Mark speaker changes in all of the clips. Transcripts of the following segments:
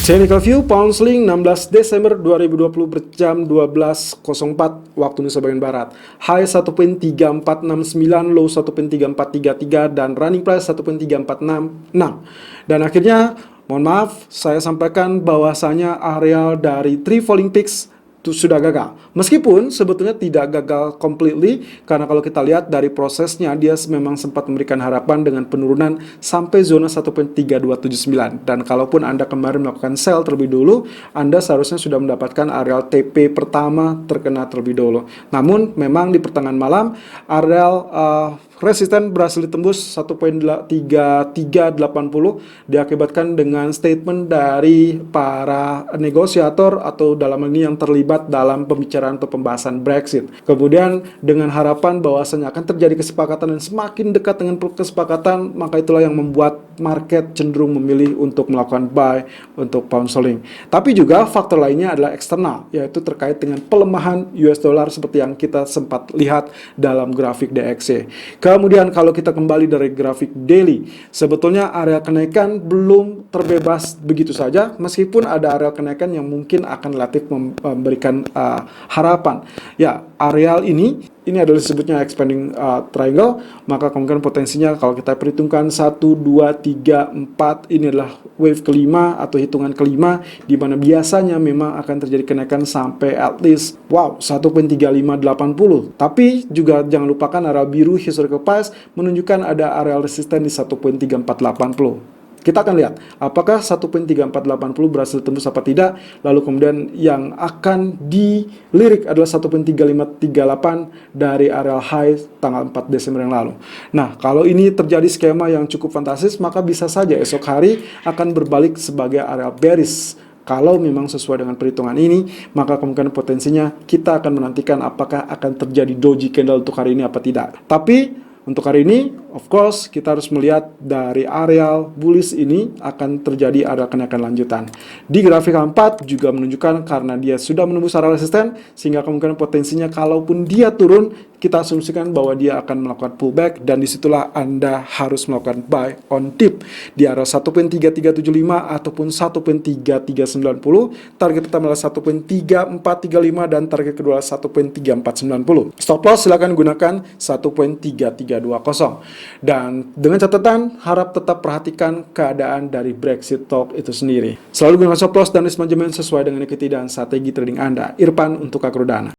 Speaker 1: Technical View Pound Sterling 16 Desember 2020 berjam 12.04 waktu Indonesia bagian Barat. High 1.3469, low 1.3433 dan running price 1.3466. Dan akhirnya, mohon maaf, saya sampaikan bahwasanya area dari 3 falling peaks itu sudah gagal. Meskipun sebetulnya tidak gagal completely, karena kalau kita lihat dari prosesnya, dia memang sempat memberikan harapan dengan penurunan sampai zona 1.3279. Dan kalaupun Anda kemarin melakukan sell terlebih dulu, Anda seharusnya sudah mendapatkan area TP pertama terkena terlebih dulu. Namun memang di pertengahan malam, area resisten berhasil ditembus 1.3380 diakibatkan dengan statement dari para negosiator atau dalam hal ini yang terlibat dalam pembicaraan atau pembahasan Brexit. Kemudian dengan harapan bahwasanya akan terjadi kesepakatan dan semakin dekat dengan kesepakatan, maka itulah yang membuat market cenderung memilih untuk melakukan buy untuk pound sterling. Tapi juga faktor lainnya adalah eksternal, yaitu terkait dengan pelemahan US dollar seperti yang kita sempat lihat dalam grafik DXY. Kemudian kalau kita kembali dari grafik daily, sebetulnya area kenaikan belum terbebas begitu saja, meskipun ada area kenaikan yang mungkin akan relatif memberikan harapan. Ya, areal ini adalah disebutnya expanding triangle, maka kemungkinan potensinya kalau kita perhitungkan 1, 2, 3, 4, ini adalah wave kelima atau hitungan kelima, di mana biasanya memang akan terjadi kenaikan sampai at least 1.3580. Tapi juga jangan lupakan area biru historical price menunjukkan ada area resisten di 1.3480. Kita akan lihat apakah 1.3480 berhasil tembus apa tidak, lalu kemudian yang akan dilirik adalah 1.3538 dari area high tanggal 4 Desember yang lalu. Nah, kalau ini terjadi skema yang cukup fantastis, maka bisa saja esok hari akan berbalik sebagai area bearish. Kalau memang sesuai dengan perhitungan ini, maka kemungkinan potensinya kita akan menantikan apakah akan terjadi doji candle untuk hari ini apa tidak. Tapi untuk hari ini, of course, kita harus melihat dari areal bullish ini akan terjadi area kenaikan lanjutan. Di grafik 4 juga menunjukkan karena dia sudah menembus area resisten, sehingga kemungkinan potensinya kalaupun dia turun, kita asumsikan bahwa dia akan melakukan pullback, dan disitulah Anda harus melakukan buy on dip di area 1.3375 ataupun 1.3390. Target pertama adalah 1.3435 dan target kedua 1.3490. Stop loss silakan gunakan 1.3320. Dan dengan catatan, harap tetap perhatikan keadaan dari Brexit talk itu sendiri. Selalu gunakan stop loss dan risk management sesuai dengan equity dan strategi trading Anda. Irfan untuk Akrodana.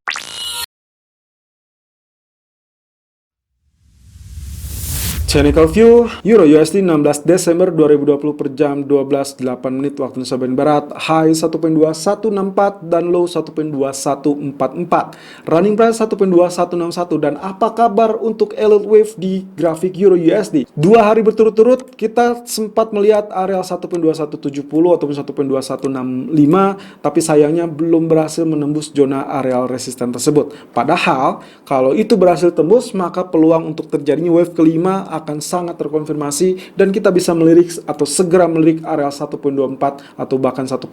Speaker 1: Technical View Euro USD 16 Desember 2020 per jam 12.08 waktu Indonesia bagian Barat. High 1.2164 dan low 1.2144. Running price 1.2161. Dan apa kabar untuk elite wave di grafik Euro USD? 2 hari berturut-turut kita sempat melihat area 1.2170 ataupun 1.2165, tapi sayangnya belum berhasil menembus zona areal resisten tersebut. Padahal kalau itu berhasil tembus, maka peluang untuk terjadinya wave kelima akan sangat terkonfirmasi dan kita bisa melirik atau segera melirik area 1.24 atau bahkan 1.25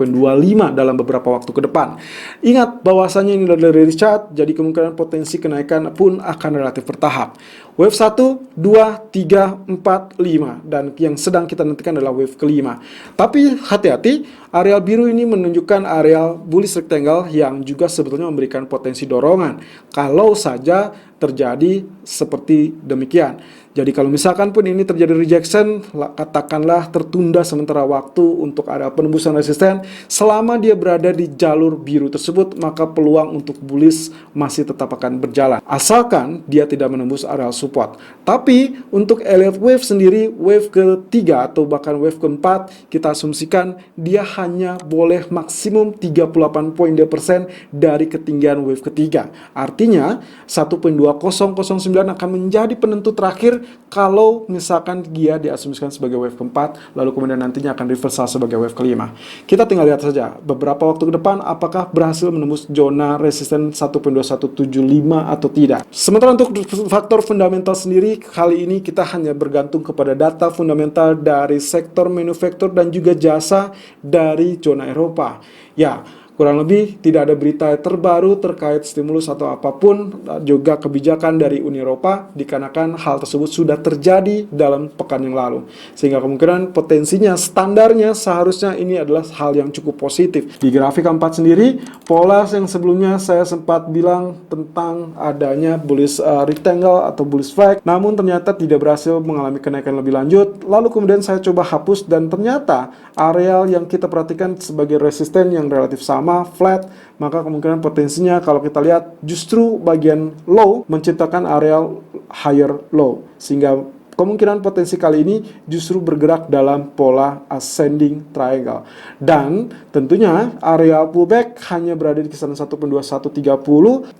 Speaker 1: dalam beberapa waktu ke depan. Ingat bahwasanya ini adalah daily chart, jadi kemungkinan potensi kenaikan pun akan relatif bertahap. Wave 1, 2, 3, 4, 5 dan yang sedang kita nantikan adalah wave kelima. Tapi hati-hati, area biru ini menunjukkan area bullish rectangle yang juga sebetulnya memberikan potensi dorongan kalau saja terjadi seperti demikian. Jadi kalau misalkan pun ini terjadi rejection, katakanlah tertunda sementara waktu untuk area penembusan resisten, selama dia berada di jalur biru tersebut, maka peluang untuk bullish masih tetap akan berjalan. Asalkan dia tidak menembus area support. Tapi untuk elliott wave sendiri, wave ketiga atau bahkan wave keempat, kita asumsikan dia hanya boleh maksimum 38% dari ketinggian wave ketiga. Artinya 1.2009 akan menjadi penentu terakhir kalau misalkan dia diasumsikan sebagai wave keempat, lalu kemudian nantinya akan reversal sebagai wave kelima. Kita tinggal lihat saja beberapa waktu ke depan apakah berhasil menembus zona resisten 1.2175 atau tidak. Sementara untuk faktor fundamental sendiri, kali ini kita hanya bergantung kepada data fundamental dari sektor manufaktur dan juga jasa dari zona Eropa. Ya, Kurang lebih tidak ada berita terbaru terkait stimulus atau apapun juga kebijakan dari Uni Eropa dikarenakan hal tersebut sudah terjadi dalam pekan yang lalu. Sehingga kemungkinan potensinya standarnya seharusnya ini adalah hal yang cukup positif. Di grafik keempat sendiri, pola yang sebelumnya saya sempat bilang tentang adanya bullish rectangle atau bullish flag, namun ternyata tidak berhasil mengalami kenaikan lebih lanjut. Lalu kemudian saya coba hapus dan ternyata areal yang kita perhatikan sebagai resisten yang relatif sama, flat, maka kemungkinan potensinya kalau kita lihat justru bagian low menciptakan areal higher low, sehingga kemungkinan potensi kali ini justru bergerak dalam pola ascending triangle. Dan tentunya area pullback hanya berada di kisaran 1.2130,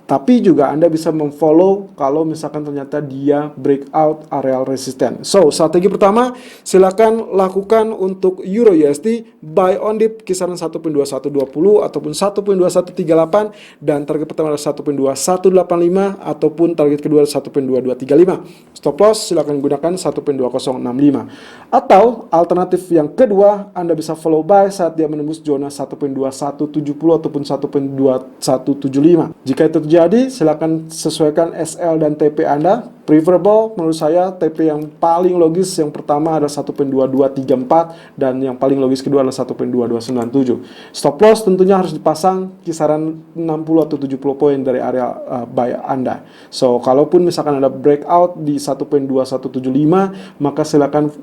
Speaker 1: tapi juga Anda bisa memfollow kalau misalkan ternyata dia breakout areal resisten. So, strategi pertama, silakan lakukan untuk Euro USD buy on dip kisaran 1.2120 ataupun 1.2138, dan target pertama adalah 1.2185 ataupun target kedua 1.2235. Stop loss silakan gunakan 1.2065. Atau alternatif yang kedua, Anda bisa follow buy saat dia menembus zona 1.2170 ataupun 1.2175. Jika itu terjadi, silakan sesuaikan SL dan TP Anda. Preferable menurut saya TP yang paling logis yang pertama adalah 1.2234 dan yang paling logis kedua adalah 1.2297. Stop loss tentunya harus dipasang kisaran 60 atau 70 poin dari area buy Anda. So, kalaupun misalkan ada breakout di 1.2175, maka silakan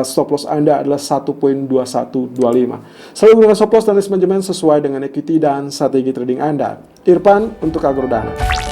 Speaker 1: stop loss Anda adalah 1.2125. Selalu gunakan stop loss dan risk management sesuai dengan equity dan strategi trading Anda. Irfan untuk Agrodana.